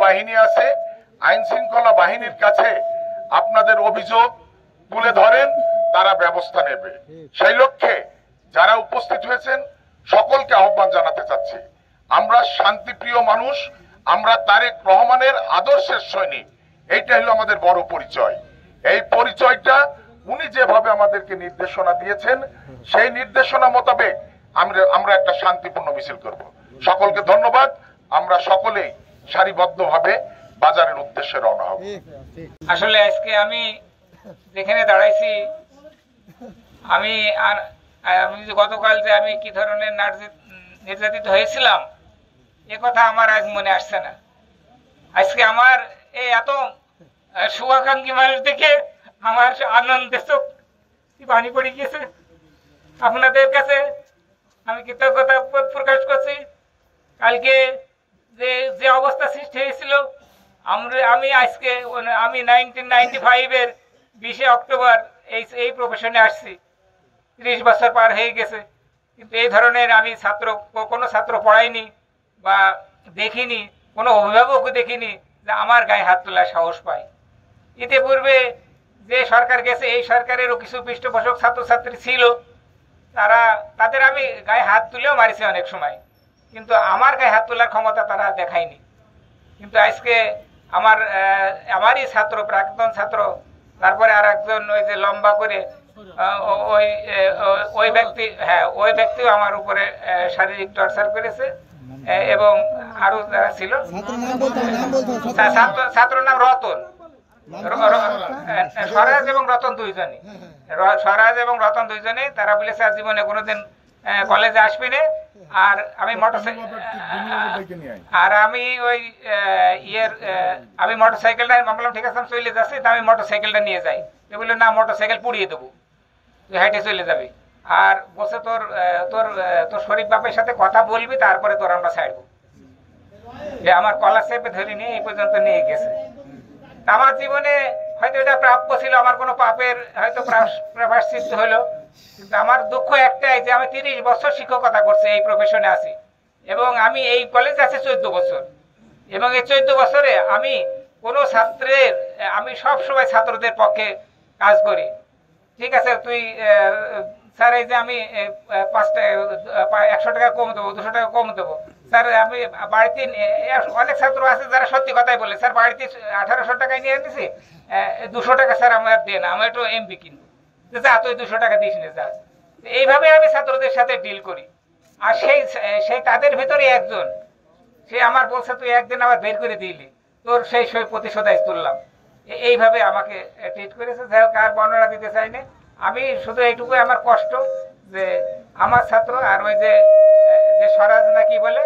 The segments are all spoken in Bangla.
বাহিনী আছে, আইন শৃঙ্খলা বাহিনীর কাছে আপনাদের অভিযোগ তুলে ধরেন, তারা ব্যবস্থা নেবে। সেই লক্ষ্যে যারা উপস্থিত হয়েছেন সকলকে আহ্বান জানাতে চাচ্ছি, আমরা শান্তিপ্রিয় মানুষ, আমরা তারেক রহমানের আদর্শের সৈনিক। এইটা হলো আমাদের বড় পরিচয়। এই পরিচয়টা উনি যেভাবে আমাদেরকে নির্দেশনা দিয়েছেন সেই নির্দেশনা মোতাবেক আমরা একটা শান্তিপূর্ণ মিছিল করব। সকলকে ধন্যবাদ। আমরা সকলেই সারিবদ্ধভাবে বাজারের উদ্দেশ্যে রওনা হব। আসলে আজকে আমি যেখানে দাঁড়াইছি, আমি গতকাল যে আমি কি ধরনের নির্যাতিত হয়েছিলাম এ কথা আমার আজ মনে আসছে না। আজকে আমার এই এত শুভাকাঙ্ক্ষী মানুষ দেখে আমার আনন্দের চোখ পানি পড়ে গিয়েছে। আপনাদের কাছে আমি কৃতজ্ঞতা প্রকাশ করছি। কালকে যে অবস্থা সৃষ্টি হয়েছিল, আমি আজকে 1995-এর 20 অক্টোবর এই প্রফেশনে আসছি। 30 বছর পার হয়ে গেছে, কিন্তু এই ধরনের আমি কোনো ছাত্র পড়াইনি বা দেখিনি, কোনো অভিভাবকও দেখিনি যে আমার গায়ে হাত তোলার সাহস পায়। ইতিপূর্বে যে সরকার গেছে, এই সরকারেরও কিছু পৃষ্ঠপোষক ছাত্রছাত্রী ছিল, তাদের আমি গায়ে হাত তুলেও মারিছি অনেক সময়, কিন্তু আমার গায়ে হাত তোলার ক্ষমতা তারা দেখায়নি। কিন্তু আজকে আমারই ছাত্র, প্রাক্তন ছাত্র, তারপরে আর একজন ওই যে লম্বা করে ওই ব্যক্তিও আমার উপরে শারীরিক টর্চার করেছে, এবং আরো যারা ছিল। ছাত্র নাম রতন, স্বরাজ এবং রতন দুইজনই। স্বরাজ এবং রতন দুইজনেই তারা বলেছে আর জীবনে কোনোদিন কলেজে আসবে না। আর আমি আমি মোটরসাইকেলটা বললাম ঠিক আছে চলে যাচ্ছি, আমি মোটরসাইকেলটা নিয়ে যাই। বললো না, মোটরসাইকেল পুড়িয়ে দেবো, তুই হাইটে চলে যাবি। আর বসে তোর শরীফ বাপের সাথে কথা বলবি, তারপরে তোর আমরা ছাড়বো। আমার কলার চেপে ধরে নিয়ে এই পর্যন্ত নিয়ে গেছে। আমার জীবনে হয়তো এটা প্রাপ্য ছিল, আমার কোনো পাপের হয়তো প্রায়শ্চিত্ত হলো, কিন্তু আমার দুঃখ একটাই যে আমি 30 বছর শিক্ষকতা করছি, এই প্রফেশনে আছি, এবং আমি এই কলেজে আছি 14 বছর, এবং এই 14 বছরে আমি কোনো আমি সবসময় ছাত্রদের পক্ষে কাজ করি। ঠিক আছে, তুই স্যার এই যে আমি 100 টাকা কম দেবো, 200 টাকা কম দেবো, স্যার আমি বাড়িতে অনেক ছাত্র আছে যারা সত্যি কথাই বলে, স্যার বাড়িতে 1800 টাকায় নিয়ে নিছি, 200 টাকা স্যার আমার দেন, আমি একটু এমবি কিনবো, যা তুই 200 টাকা দিস না যা। এইভাবে আমি ছাত্রদের সাথে ডিল করি। আর সেই তাদের ভিতরে একজন, সে আমার বলছে তুই একদিন আবার বের করে দিলি, তোর সেই প্রতিশোধ আজ তুললাম। এইভাবে আমাকে ট্রিট করেছে। যাই হোক, আর বর্ণনা দিতে চাই না। আমি শুধু এইটুকু আমার কষ্ট যে আমার ছাত্র আর ওই যে স্বরাজ নাকি বলে,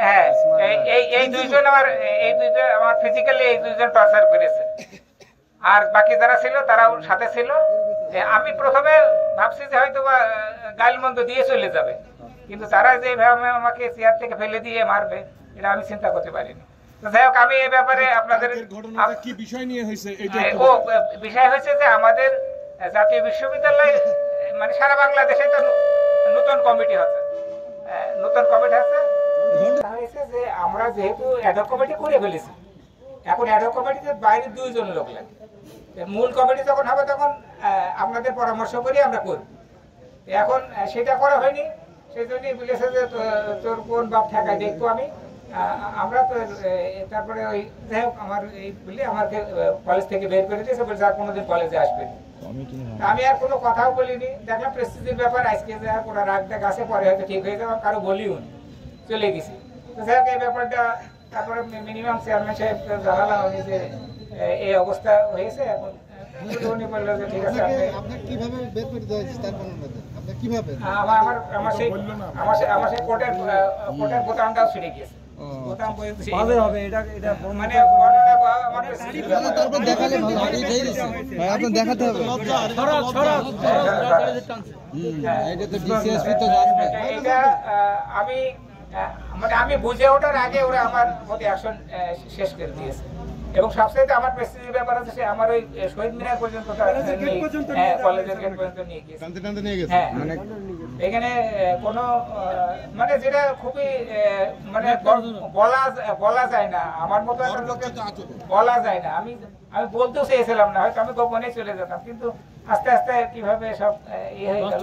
হ্যাঁ, এই দুইজন আমার ফিজিক্যালি এই দুইজন টর্চার করেছে। আর বাকি যারা ছিল তারাও সাথে ছিল। আমি প্রথমে ভাবছি যে হয়তো বা গালমন্দ দিয়ে চলে যাবে, কিন্তু তারা যেভাবে আমাকে চেয়ার থেকে ফেলে দিয়ে মারবে এটা আমি চিন্তা করতে পারিনি। যাই হোক, আমি এই ব্যাপারে আপনাদের বিষয় হয়েছে যে আমাদের জাতীয় বিশ্ববিদ্যালয় মানে সারা বাংলাদেশে তো নতুন কমিটি আছে, যে আমরা যেহেতু অ্যাডহক কমিটি করে ফেলেছি, এখন অ্যাডহক কমিটিতে বাইরে 2 জন লোক লাগে। মূল কমিটি যখন হবে তখন আপনাদের পরামর্শ করে আমরা করব। এখন সেটা করা হয়নি, সেই জন্যই বলেছে যে তোর কোন বাপ ঠেকায় দেখবো আমরা তো। তারপরে ওই যাই হোক, আমার এই বলে আমাকে কলেজ থেকে বের করে দিয়েছে, বলছে আর কোনোদিন কলেজে আসবে না। আমি আর কোনো কথাও বলিনি, দেখলাম প্রেস্টিজের ব্যাপার, আজকে যে আর কোনো রাগ ডাক আছে, পরে হয়তো ঠিক হয়ে যাবে, কারো বলিও নি, চলে গেছি। তো যাই হোক, এই ব্যাপারটা তারপরে মিনিমাম চেয়ারম্যান সাহেব জানালাম আমি যে এই অবস্থা হয়েছে। এখন উনি বললো যে ঠিক আছে, আমার সেই কোর্টের বোতামটাও ছিঁড়ে গিয়েছে। বোতাম মানে আমার তারপর দেখালে ভালো হয়। ভাই আপনার দেখাতে হবে। এটা তো ডিসিএসপি তো জানবে। এটা আমি মানে আমি বুঝে ওঠার আগে ওরা আমার প্রতি অ্যাকশন শেষ করে দিয়েছে। এবং সবচেয়ে আমার প্রেস্টিজের ব্যাপার আছে সে আমার ওই শহীদ মিনার পর্যন্ত কলেজের গেট পর্যন্ত নিয়ে গিয়েছে। হ্যাঁ, মানে এখানে কোনো মানে যেটা খুবই মানে বলা যায় না, আমার মতো একটা লোককে বলা যায় না। আমি বলতেও চেয়েছিলাম না, হয়তো আমি গোপনে চলে যেতাম, কিন্তু আস্তে আস্তে কিভাবে সব ইয়ে হয়ে গেল।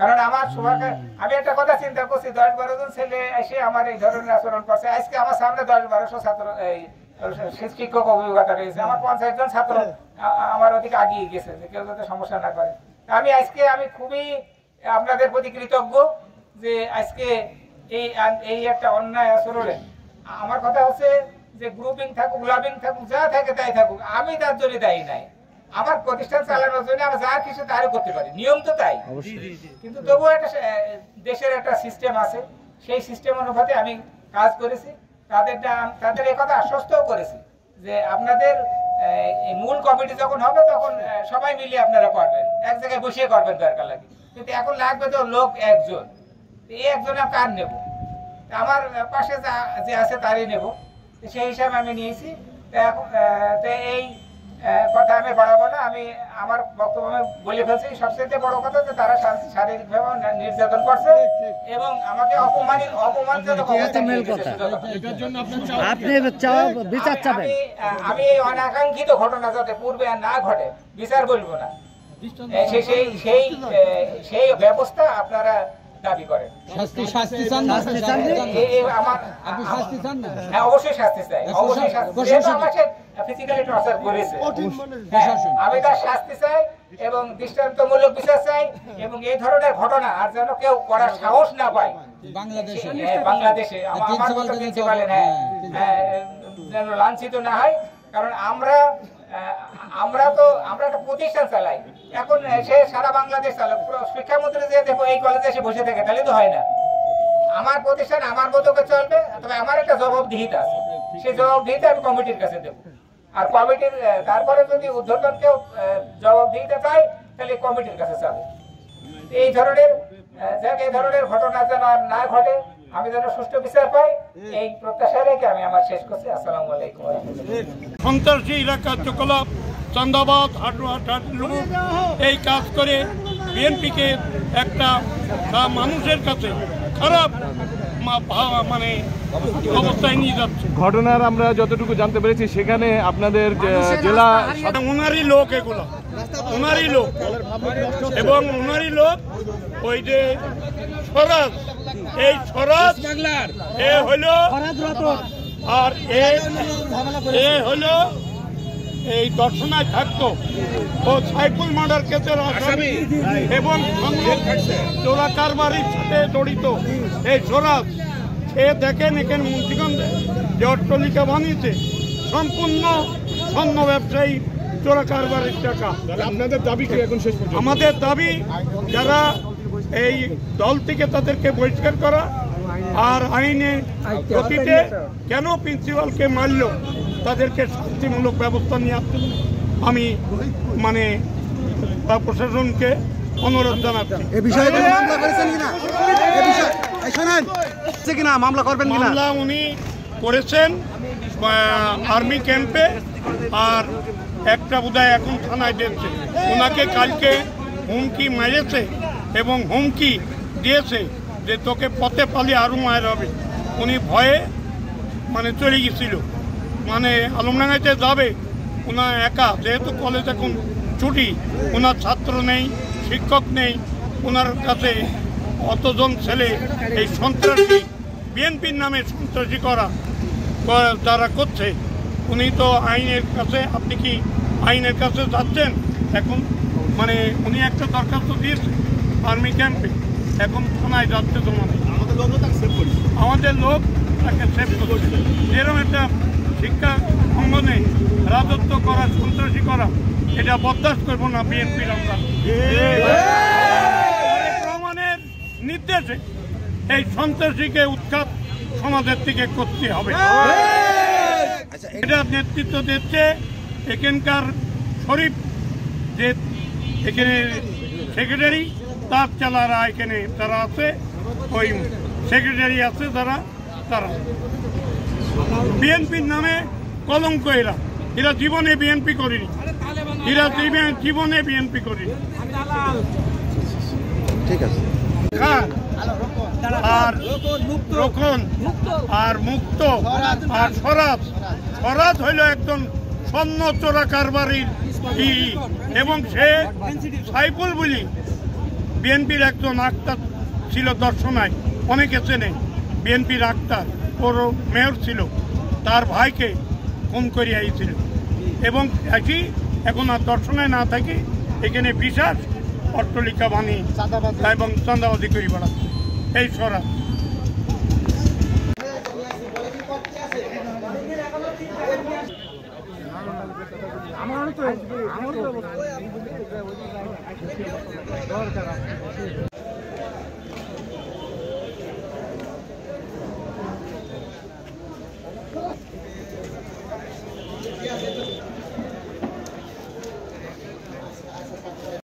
কারণ আমার আমি একটা কথা চিন্তা করছি, 10-12 জন ছেলে এসে আমার এই ধরনের আচরণ করছে। আজকে আমার সামনে 10-1200 ছাত্র শিক্ষক অভিজ্ঞতা রয়েছে, আমার 50 জন ছাত্র আমার ওদিকে আগিয়ে গেছে যে কেউ যাতে সমস্যা না করে। আমি খুবই আপনাদের প্রতি কৃতজ্ঞ যে আজকে এই একটা অন্যায় আচরণে আমার কথা হচ্ছে যে গ্রুপিং থাকুক, লাভিং থাকুক, যা থাকে তাই থাকুক, আমি তার জন্য দায়ী নাই। আমার প্রতিষ্ঠান চালানোর জন্য আমি যা কিছু তারও করতে পারি, নিয়ম তো তাই। কিন্তু তবুও একটা দেশের একটা সিস্টেম আছে, সেই সিস্টেম অনুপাতে আমি কাজ করেছি। তাদের এই কথা আশ্বস্তও করেছি যে আপনাদের মূল কমিটি যখন হবে তখন সবাই মিলে আপনারা করবেন, এক জায়গায় বসিয়ে করবেন দরকার লাগে। কিন্তু এখন লাগবে তো লোক একজন, এই একজন আমি কার নেব? আমার পাশে যে আছে তারই নেব, সেই হিসাবে আমি নিয়েছি। এই কথা আমি বাড়াবো না, আমি আমার বক্তব্য বলে ফেলছি। সবচেয়ে বড় কথা যে তারা শারীরিকভাবে নির্যাতন করছে এবং আমাকে আমি এই অনাকাঙ্ক্ষিত ঘটনা যাতে পূর্বে আর না ঘটে, বিচার বলবো না, সেই ব্যবস্থা আপনারা দাবি করেন। অবশ্যই শাস্তি চাই, অবশ্যই ফিজিক্যালি টর্চার করেছে, আমি তার শাস্তি চাই এবং দৃষ্টান্তমূলক বিচার চাই। এবং এই ধরনের ঘটনা আর যেন কেউ করার সাহস না পায় বাংলাদেশে, আমার মতো প্রিন্সিপালের যেন লাঞ্ছিত না হয়। কারণ আমরা একটা প্রতিষ্ঠান চালাই, এখন সে সারা বাংলাদেশ চালাক, শিক্ষামন্ত্রী যে দেখো এই কলেজে এসে বসে থাকে তাহলে তো হয় না। আমার প্রতিষ্ঠান আমার মতো করে চলবে, তবে আমার একটা জবাবদিহিতা আছে, সেই জবাবদিহিতা আমি কমিটির কাছে দেবো। আর কমিটির তারপরে যদি ঊর্ধ্বতন কেউ জবাবদিহিতা চায় তাহলে কমিটির কাছে যাবে। এই ধরনের ঘটনা যেন আর না ঘটে, আমি যেন সুষ্ঠু বিচার পাই, এই প্রত্যাশা রেখে আমি আমার শেষ করছি। আসসালামু আলাইকুম। সন্ত্রাসী এলাকা কার্যকলাপ, চাঁদাবাদ, এই কাজ করে বিএনপিকে একটা মানুষের কাছে খারাপ মানে অবস্থায় নিয়ে যাচ্ছে। ঘটনার আমরা যতটুকু জানতে পেরেছি সেখানে আপনাদের জেলা ওনারই লোক, এগুলো ওনারই লোক এবং ওনারই লোক ওই যে স্বরাজ, এই স্বরাজ এ হইল আর এ হইল এই দর্শনায় থাকতো ও সাইফুল মার্ডার কেসের আসামি এবং চোরা কারবারির সাথে জড়িত এই স্বরাজ। সে দেখেন এখানে মুন্সিগঞ্জে যে অট্টালিকা বানিয়েছে সম্পূর্ণ স্বর্ণ ব্যবসায়ী চোরা কারবারির টাকা। আপনাদের দাবি কি এখন শেষ পর্যন্ত? আমাদের দাবি যারা এই দল থেকে তাদেরকে বহিষ্কার করা, আর আইনে গতিতে কেন প্রিন্সিপালকে মারল তাদেরকে শাস্তিমূলক ব্যবস্থা নিয়ে আসতে আমি মানে প্রশাসনকে অনুরোধ জানাচ্ছি। এই বিষয়ে মামলা করেছেন কিনা? এই বিষয়ে শুনেন কিনা মামলা করবেন কিনা? মামলা উনি করেছেন আর্মি ক্যাম্পে, আর একটা বোধহয় এখন থানায় দিয়েছে। ওনাকে কালকে হুমকি মেরেছে এবং হুমকি দিয়েছে যে তোকে পথে পালিয়ে আরও মায়ের হবে। উনি ভয়ে মানে চলে গেছিল, মানে আলমডাঙ্গাতে যাবে ওনার একা, যেহেতু কলেজ এখন ছুটি, ওনার ছাত্র নেই, শিক্ষক নেই, ওনার কাছে অতজন ছেলে এই সন্ত্রাসী বিএনপির নামে সন্ত্রাসী যারা করছে, উনি তো আইনের কাছে, আপনি কি আইনের কাছে যাচ্ছেন এখন? মানে উনি একটা দরখাস্ত দিয়েছে আর্মি ক্যাম্পে, এখন থানায় যাচ্ছে। তোমার আমাদের লোক তাকে সেভ করছে। যেরকম একটা শিক্ষা অঙ্গনে রাজত্ব করা, সন্ত্রাসী করা, এটা বরদাস্ত করবো না বিএনপির আমরা। প্রমাণের নির্দেশে এই সন্ত্রাসীকে উৎখাত সমাজের থেকে করতে হবে। এটা নেতৃত্ব দিচ্ছে এখানকার শরীফ, যে এখানে সেক্রেটারি, তার চালারা এখানে তারা আছে, ওই সেক্রেটারি আছে তারা বিএনপির নামে কলঙ্ক। এরা জীবনে বিএনপি করেনি, এরা জীবনে বিএনপি করেনি। ঠিক আছে। আর রোকন আর মুক্ত আর স্বরাজ হইল একজন স্বর্ণ চোরা কারবারির এবং সে সাইফুল বলি বিএনপির একজন আক্তার ছিল, দর্শনায় অনেকে চেনে, বিএনপির আক্তার, ওর মেয়র ছিল, তার ভাইকে খুন করে আইছিল এবং এখন আর দর্শনায় না থাকি এখানে বিশাল অট্টালিকা বানিয়ে এবং চাঁদাবাজি করে বেড়াচ্ছে এই স্বরাজ। আমার